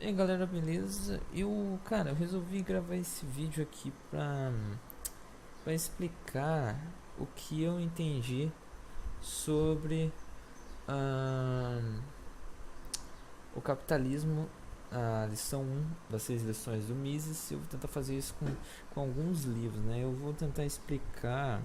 E aí galera, beleza? Eu resolvi gravar esse vídeo aqui pra explicar o que eu entendi sobre ahn, o capitalismo, a lição um das 6 lições do Mises. Eu vou tentar fazer isso com alguns livros, né? Eu vou tentar explicar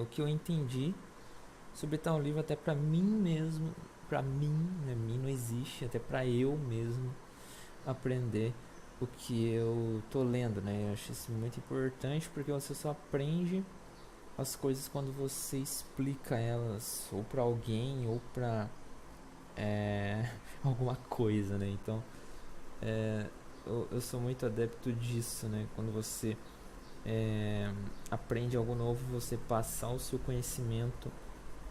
o que eu entendi sobre tal livro até pra mim mesmo. Pra mim, né? Mim não existe, até pra eu mesmo aprender o que eu tô lendo, né? Eu acho isso muito importante porque você só aprende as coisas quando você explica elas ou para alguém ou para alguma coisa, né? Então, eu sou muito adepto disso, né? Quando você aprende algo novo, você passar o seu conhecimento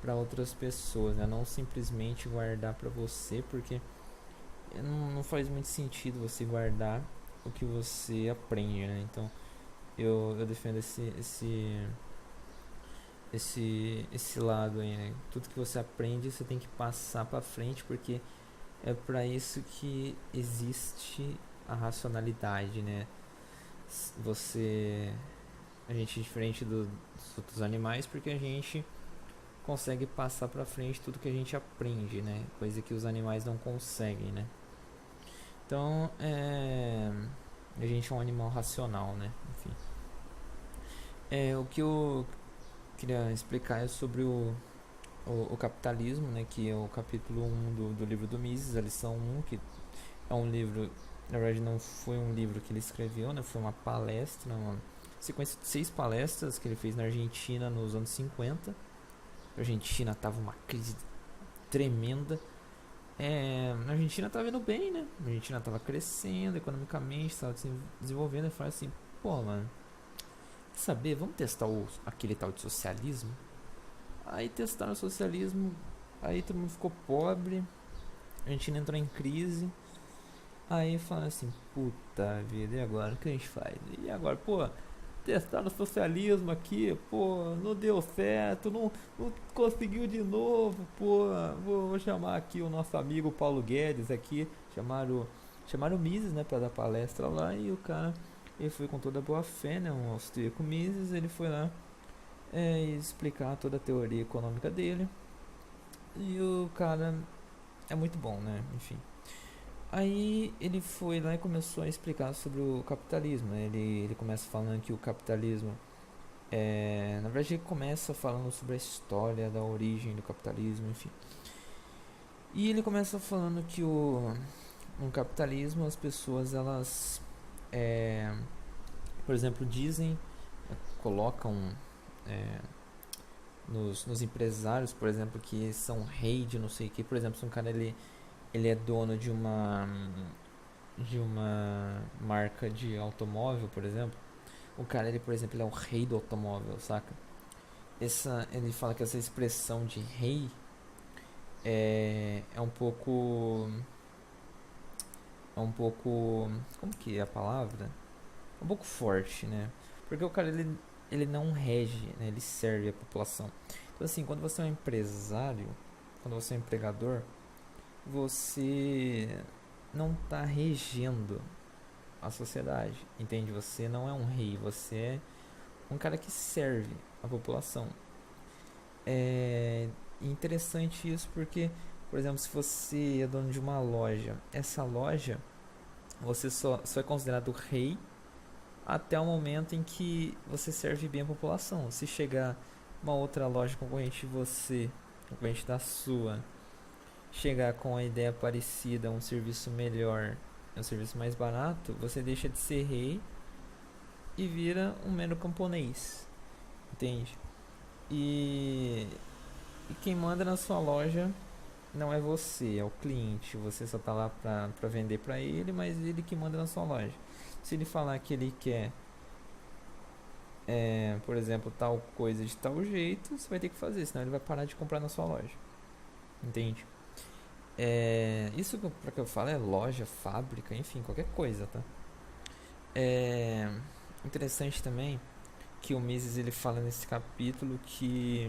para outras pessoas, né? Não simplesmente guardar para você, porque não faz muito sentido você guardar o que você aprende, né? Então eu defendo esse lado aí, né? Tudo que você aprende você tem que passar para frente, porque é para isso que existe a racionalidade, né? Você a gente é diferente dos outros animais porque a gente consegue passar para frente tudo que a gente aprende, né? Coisa que os animais não conseguem, né? Então, a gente é um animal racional, né? Enfim. O que eu queria explicar é sobre o capitalismo, né? Que é o capítulo um do livro do Mises, a lição um, que é um livro, na verdade não foi um livro que ele escreveu, né? Foi uma palestra, uma sequência de 6 palestras que ele fez na Argentina nos anos 50. A Argentina estava uma crise tremenda. Na Argentina estava indo bem, né? A Argentina estava crescendo economicamente, estava se desenvolvendo. E falou assim: pô, mano, quer saber? Vamos testar aquele tal de socialismo? Aí testaram o socialismo, aí todo mundo ficou pobre, a Argentina entrou em crise. Aí falaram assim: puta vida, e agora? O que a gente faz? E agora, pô, testaram o socialismo aqui, pô, não deu certo, não conseguiu de novo, pô. Vou chamar aqui o nosso amigo Paulo Guedes aqui. Chamaram o Mises, né, pra dar palestra lá. E o cara, ele foi com toda a boa fé, né, um austríaco Mises. Ele foi lá explicar toda a teoria econômica dele. E o cara é muito bom, né, enfim. Aí ele foi lá e começou a explicar sobre o capitalismo, né? Ele começa falando que o capitalismo na verdade, ele começa falando sobre a história da origem do capitalismo, enfim. E ele começa falando que no capitalismo as pessoas, elas, é, por exemplo, dizem, colocam é, nos empresários, por exemplo, que são rei de não sei o que. Por exemplo, se um cara ele é dono de uma marca de automóvel, por exemplo, o cara, ele, por exemplo, ele é o rei do automóvel, saca? Ele fala que essa expressão de rei é um pouco. É um pouco. Como que é a palavra? É um pouco forte, né? Porque o cara ele não rege, né? Ele serve a população. Então, assim, quando você é um empresário, quando você é um empregador, você não está regendo a sociedade, entende? Você não é um rei, você é um cara que serve a população. É interessante isso porque, por exemplo, se você é dono de uma loja, essa loja você só é considerado rei até o momento em que você serve bem a população. Se chegar uma outra loja concorrente de você, concorrente da sua, chegar com a ideia parecida, um serviço melhor, um serviço mais barato, você deixa de ser rei e vira um mero camponês, entende? E, e quem manda na sua loja não é você, é o cliente. Você só tá lá pra vender pra ele, mas ele que manda na sua loja. Se ele falar que ele quer, por exemplo, tal coisa de tal jeito, você vai ter que fazer, senão ele vai parar de comprar na sua loja. Entende? Isso pra que eu falo é loja, fábrica, enfim, qualquer coisa, tá? É interessante também que o Mises ele fala nesse capítulo que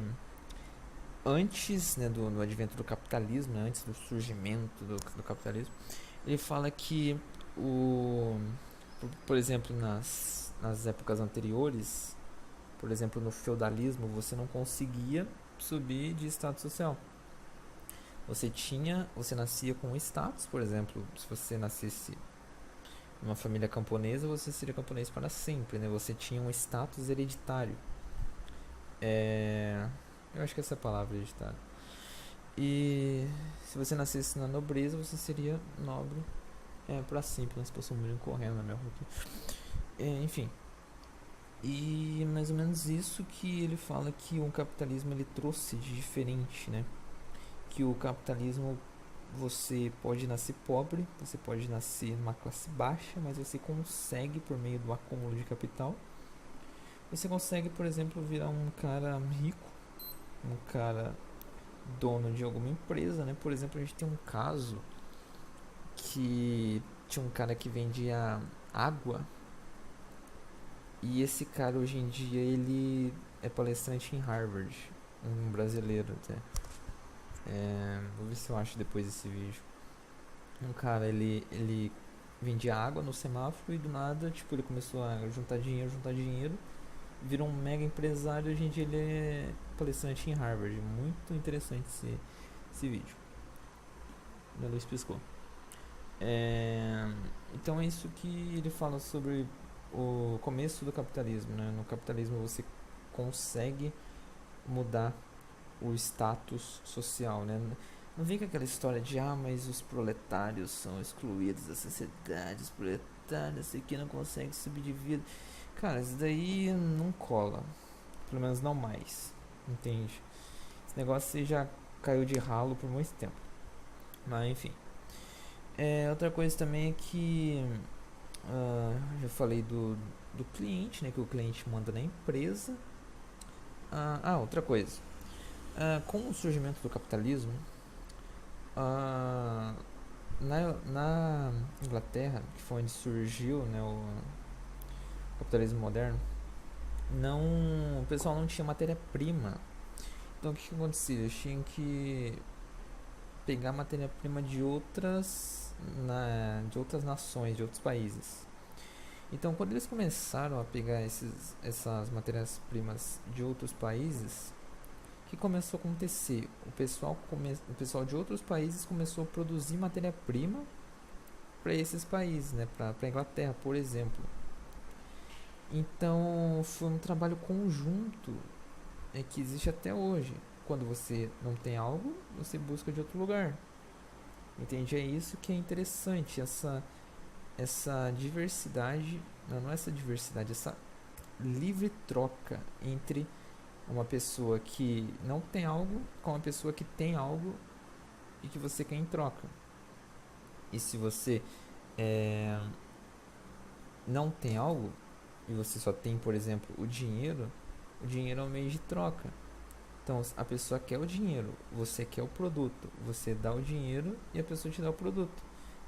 antes, né, do advento do capitalismo, né, antes do surgimento do capitalismo, Ele fala que o por exemplo, nas épocas anteriores, por exemplo, no feudalismo, você não conseguia subir de status social. Você nascia com um status, por exemplo, se você nascesse numa família camponesa, você seria camponês para sempre, né? Você tinha um status hereditário. É, eu acho que essa é a palavra hereditário. E se você nascesse na nobreza, você seria nobre para sempre. Nós passamos muito correndo na minha rua aqui. Enfim, e mais ou menos isso que ele fala que o capitalismo ele trouxe de diferente, né? Que o capitalismo você pode nascer pobre, você pode nascer numa classe baixa, mas você consegue por meio do acúmulo de capital, você consegue, por exemplo, virar um cara rico, um cara dono de alguma empresa, né? Por exemplo, a gente tem um caso que tinha um cara que vendia água e esse cara hoje em dia ele é palestrante em Harvard, um brasileiro até. Vou ver se eu acho depois desse vídeo. Um cara, ele vendia água no semáforo e do nada, tipo, ele começou a juntar dinheiro, virou um mega empresário e hoje em dia ele é palestrante em Harvard. Muito interessante esse vídeo. Minha luz piscou. Então é isso que ele fala sobre o começo do capitalismo, né? No capitalismo você consegue mudar o status social, né? Não vem com aquela história de mas os proletários são excluídos da sociedade, os proletários aqui não conseguem subir de vida. Cara, isso daí não cola. Pelo menos não mais. Entende? Esse negócio já caiu de ralo por muito tempo. Mas enfim. Outra coisa também é que já falei do cliente, né? Que o cliente manda na empresa. Outra coisa. Com o surgimento do capitalismo, na Inglaterra, que foi onde surgiu, né, o capitalismo moderno, o pessoal não tinha matéria-prima. Então o que acontecia? Eles tinham que pegar matéria-prima de de outras nações, de outros países. Então quando eles começaram a pegar essas matérias-primas de outros países, o que começou a acontecer? O pessoal de outros países começou a produzir matéria-prima para esses países, né? Para a Inglaterra, por exemplo. Então foi um trabalho conjunto que existe até hoje. Quando você não tem algo, você busca de outro lugar. Entende? É isso que é interessante, essa diversidade, não é essa diversidade, essa livre troca entre uma pessoa que não tem algo com uma pessoa que tem algo e que você quer em troca. E se você não tem algo e você só tem, por exemplo, o dinheiro é um meio de troca. Então a pessoa quer o dinheiro, você quer o produto, você dá o dinheiro e a pessoa te dá o produto.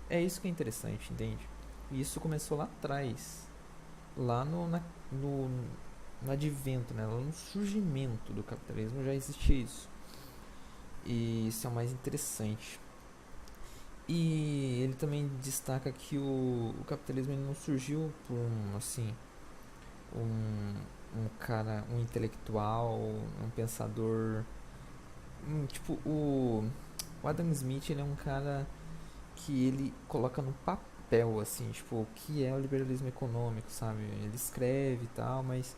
É isso que é interessante, entende? E isso começou lá atrás, lá no advento, né? Lá no surgimento do capitalismo já existia isso. E isso é o mais interessante. E ele também destaca que o capitalismo ele não surgiu por um, um intelectual, um pensador. Tipo, o Adam Smith ele é um cara que ele coloca no papel, assim, tipo, o que é o liberalismo econômico, sabe? Ele escreve e tal, mas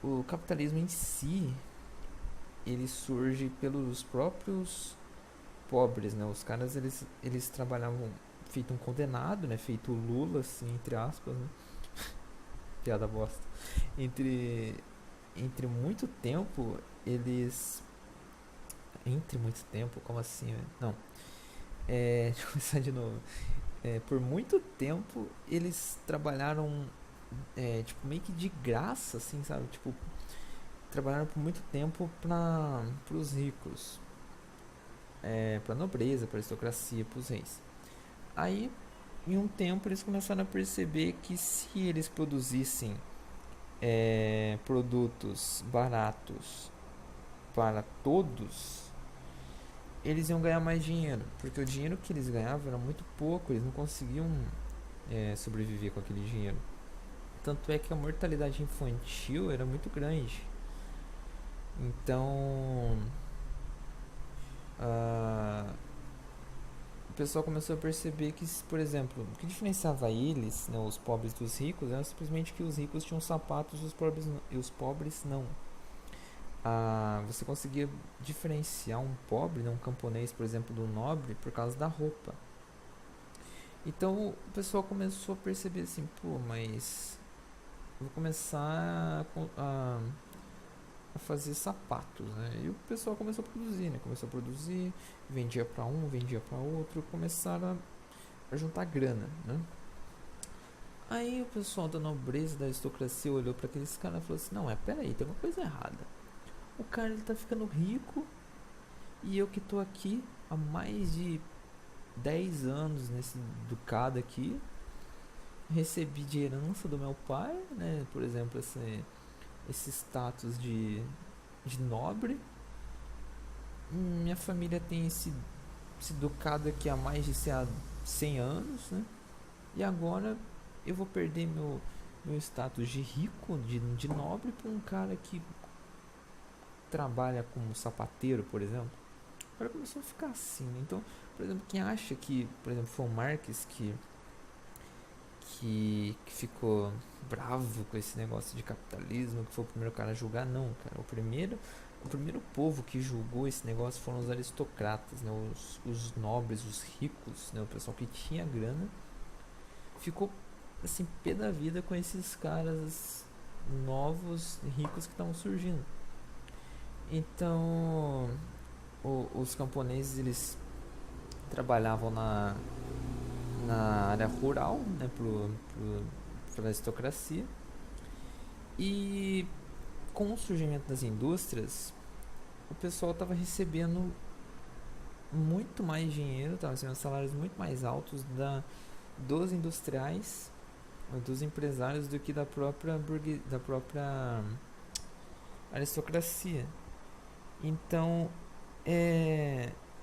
o capitalismo em si, ele surge pelos próprios pobres, né? Os caras, eles trabalhavam feito um condenado, né? Feito Lula, assim, entre aspas, né? Piada bosta. Entre muito tempo, eles... Entre muito tempo? Como assim, né? Não. Deixa eu começar de novo. Por muito tempo, eles trabalharam, tipo, meio que de graça, assim, sabe? Tipo, trabalharam por muito tempo para os ricos, para a nobreza, para a aristocracia, para os reis. Aí, em um tempo, eles começaram a perceber que se eles produzissem produtos baratos para todos, eles iam ganhar mais dinheiro, porque o dinheiro que eles ganhavam era muito pouco, eles não conseguiam sobreviver com aquele dinheiro. Tanto é que a mortalidade infantil era muito grande. Então, ah, o pessoal começou a perceber que, por exemplo, o que diferenciava eles, né, os pobres dos ricos, era simplesmente que os ricos tinham sapatos e os pobres não. Você conseguia diferenciar um pobre, né, um camponês, por exemplo, do nobre por causa da roupa. Então o pessoal começou a perceber assim, pô, mas vou começar a fazer sapatos, né? E o pessoal começou a produzir, né? Começou a produzir, vendia para um, vendia para outro, começaram a juntar grana, né? Aí o pessoal da nobreza, da aristocracia olhou para aqueles caras e falou assim: não, peraí, tem uma coisa errada. O cara ele tá ficando rico e eu que tô aqui há mais de 10 anos nesse ducado aqui, recebi de herança do meu pai, né? Por exemplo, esse status de nobre. Minha família tem esse ducado aqui há mais de 100 anos, né? E agora eu vou perder meu status de rico, de nobre, para um cara que trabalha como sapateiro, por exemplo. Agora começou a ficar assim, né? Então, por exemplo, quem acha que, por exemplo, foi o Marx que ficou bravo com esse negócio de capitalismo, que foi o primeiro cara a julgar, não, cara. O primeiro povo que julgou esse negócio foram os aristocratas, né? Os nobres, os ricos, né? O pessoal que tinha grana ficou assim pé da vida com esses caras novos ricos que estavam surgindo. Então os camponeses eles trabalhavam na área rural, né, para a aristocracia, e com o surgimento das indústrias o pessoal estava recebendo muito mais dinheiro, estava recebendo salários muito mais altos dos industriais, dos empresários, do que da própria aristocracia. Então,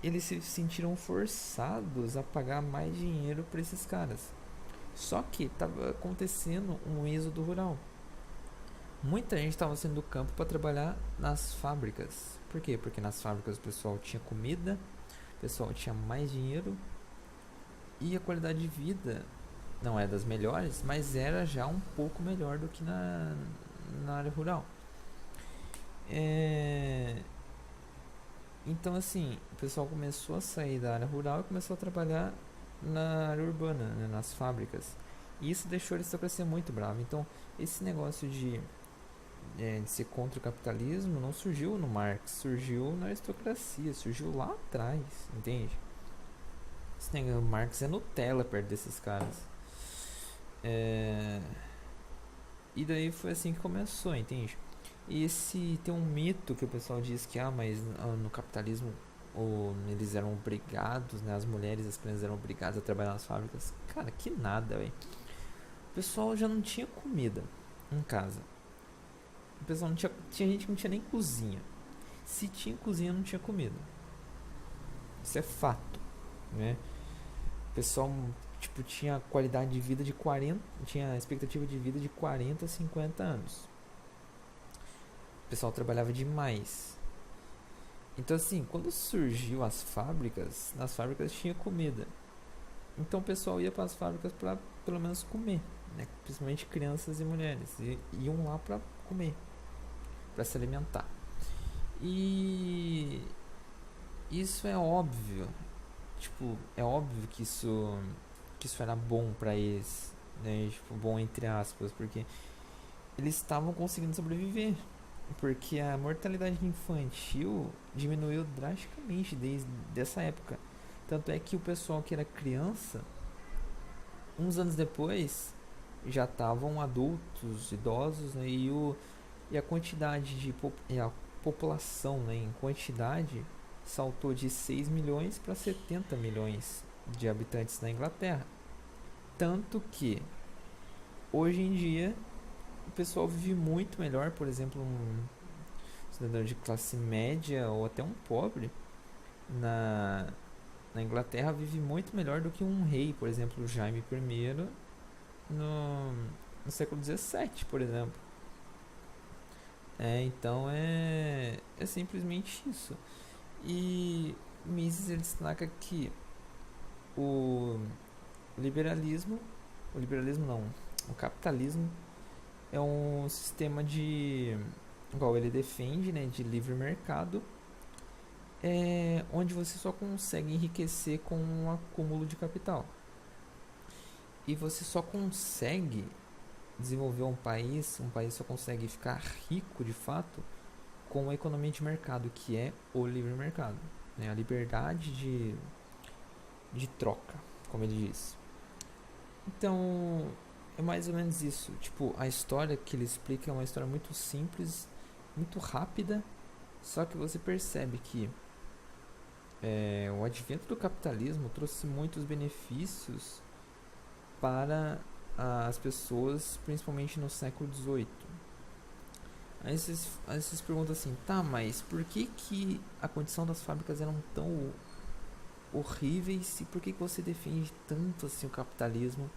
eles se sentiram forçados a pagar mais dinheiro para esses caras. Só que estava acontecendo um êxodo rural. Muita gente estava saindo do campo para trabalhar nas fábricas. Por quê? Porque nas fábricas o pessoal tinha comida, o pessoal tinha mais dinheiro e a qualidade de vida não é das melhores, mas era já um pouco melhor do que na área rural. Então, assim, o pessoal começou a sair da área rural e começou a trabalhar na área urbana, né, nas fábricas. E isso deixou a aristocracia muito brava. Então, esse negócio de ser contra o capitalismo não surgiu no Marx, surgiu na aristocracia, surgiu lá atrás, entende? Esse negócio, Marx é Nutella perto desses caras. E daí foi assim que começou, entende? E tem um mito que o pessoal diz que mas no capitalismo eles eram obrigados, né, as mulheres, as crianças eram obrigadas a trabalhar nas fábricas. Cara, que nada, velho. O pessoal já não tinha comida em casa. O pessoal não tinha gente que não tinha nem cozinha. Se tinha cozinha, não tinha comida. Isso é fato, né? O pessoal tipo tinha qualidade de vida de 40, tinha expectativa de vida de 40 a 50 anos. O pessoal trabalhava demais. Então, assim, quando surgiu as fábricas, nas fábricas tinha comida. Então o pessoal ia para as fábricas para pelo menos comer, né? Principalmente crianças e mulheres. E iam lá para comer, para se alimentar. E isso é óbvio. Tipo, é óbvio que isso era bom para eles, né? Tipo, bom entre aspas, porque eles estavam conseguindo sobreviver. Porque a mortalidade infantil diminuiu drasticamente desde essa época. Tanto é que o pessoal que era criança, uns anos depois, já estavam adultos, idosos, né? E a quantidade e a população, né, em quantidade saltou de 6 milhões para 70 milhões de habitantes na Inglaterra. Tanto que hoje em dia o pessoal vive muito melhor. Por exemplo, um cidadão de classe média ou até um pobre na, na Inglaterra vive muito melhor do que um rei, por exemplo, Jaime I, no, no século XVII, por exemplo. Então é simplesmente isso. E Mises ele destaca que o liberalismo, o liberalismo não, o capitalismo é um sistema de, igual ele defende, né, de livre mercado, onde você só consegue enriquecer com um acúmulo de capital. E você só consegue desenvolver um país só consegue ficar rico de fato com a economia de mercado, que é o livre mercado, né? A liberdade de troca, como ele diz. Então, é mais ou menos isso. Tipo, a história que ele explica é uma história muito simples, muito rápida, só que você percebe que o advento do capitalismo trouxe muitos benefícios para as pessoas, principalmente no século XVIII. Aí vocês perguntam assim, tá, mas por que a condição das fábricas eram tão horríveis e por que você defende tanto assim o capitalismo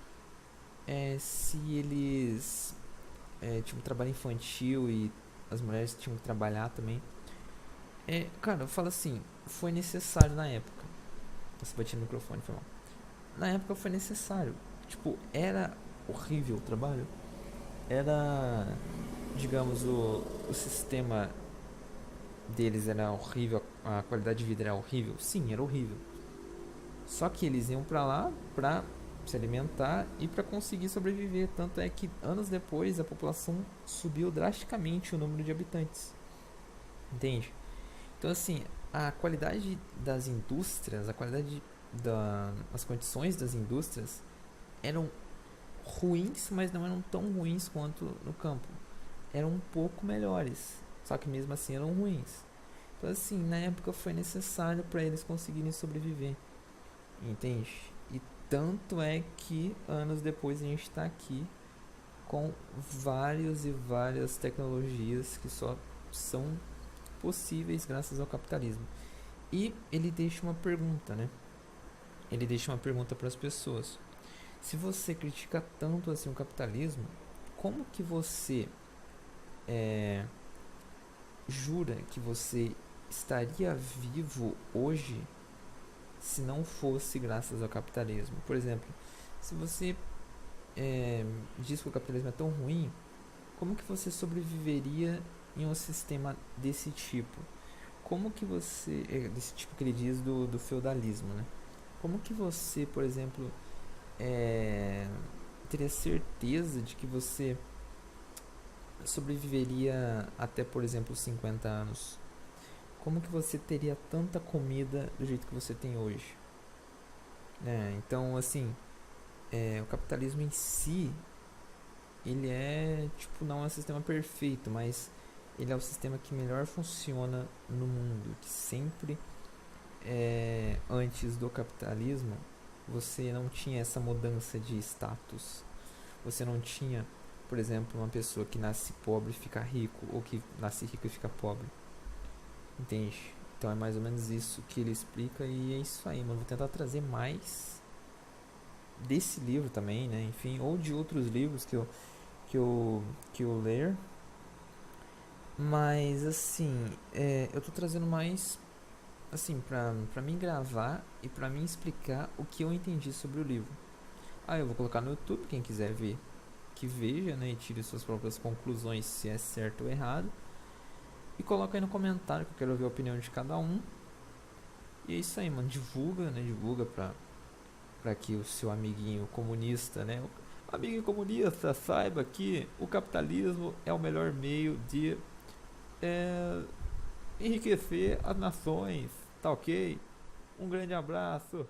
se eles tinham trabalho infantil e as mulheres tinham que trabalhar também? Cara, eu falo assim, foi necessário na época. Você batia no microfone, foi mal. Na época foi necessário. Tipo, era horrível o trabalho. Era, digamos, o sistema deles era horrível, a qualidade de vida era horrível. Sim, era horrível. Só que eles iam pra lá pra se alimentar e pra conseguir sobreviver. Tanto é que anos depois a população subiu drasticamente o número de habitantes. Entende? Então, assim, a qualidade das indústrias, a qualidade das condições das indústrias eram ruins, mas não eram tão ruins quanto no campo. Eram um pouco melhores, só que mesmo assim eram ruins. Então, assim, na época foi necessário para eles conseguirem sobreviver, entende? E tanto é que anos depois a gente está aqui com vários e várias tecnologias que só são possíveis graças ao capitalismo. E ele deixa uma pergunta, né? Ele deixa uma pergunta para as pessoas. Se você critica tanto assim o capitalismo, como que você jura que você estaria vivo hoje se não fosse graças ao capitalismo? Por exemplo, se você diz que o capitalismo é tão ruim, como que você sobreviveria em um sistema desse tipo? Como que você, desse tipo que ele diz do feudalismo, né? Como que você, por exemplo, teria certeza de que você sobreviveria até, por exemplo, 50 anos? Como que você teria tanta comida do jeito que você tem hoje? Então, assim, o capitalismo em si, ele é, tipo, não é um sistema perfeito, mas ele é o sistema que melhor funciona no mundo, que sempre, antes do capitalismo, você não tinha essa mudança de status. Você não tinha, por exemplo, uma pessoa que nasce pobre e fica rico, ou que nasce rico e fica pobre. Entende? Então é mais ou menos isso que ele explica e é isso aí, mano. Vou tentar trazer mais desse livro também, né? Enfim, ou de outros livros que eu, que eu ler. Mas assim, eu tô trazendo mais assim pra mim gravar e pra mim explicar o que eu entendi sobre o livro. Eu vou colocar no YouTube, quem quiser ver, que veja, né? E tire suas próprias conclusões se é certo ou errado. E coloca aí no comentário que eu quero ouvir a opinião de cada um. E é isso aí, mano. Divulga, né? Divulga pra que o seu amiguinho comunista, né? O amiguinho comunista saiba que o capitalismo é o melhor meio de é, enriquecer as nações. Tá ok? Um grande abraço.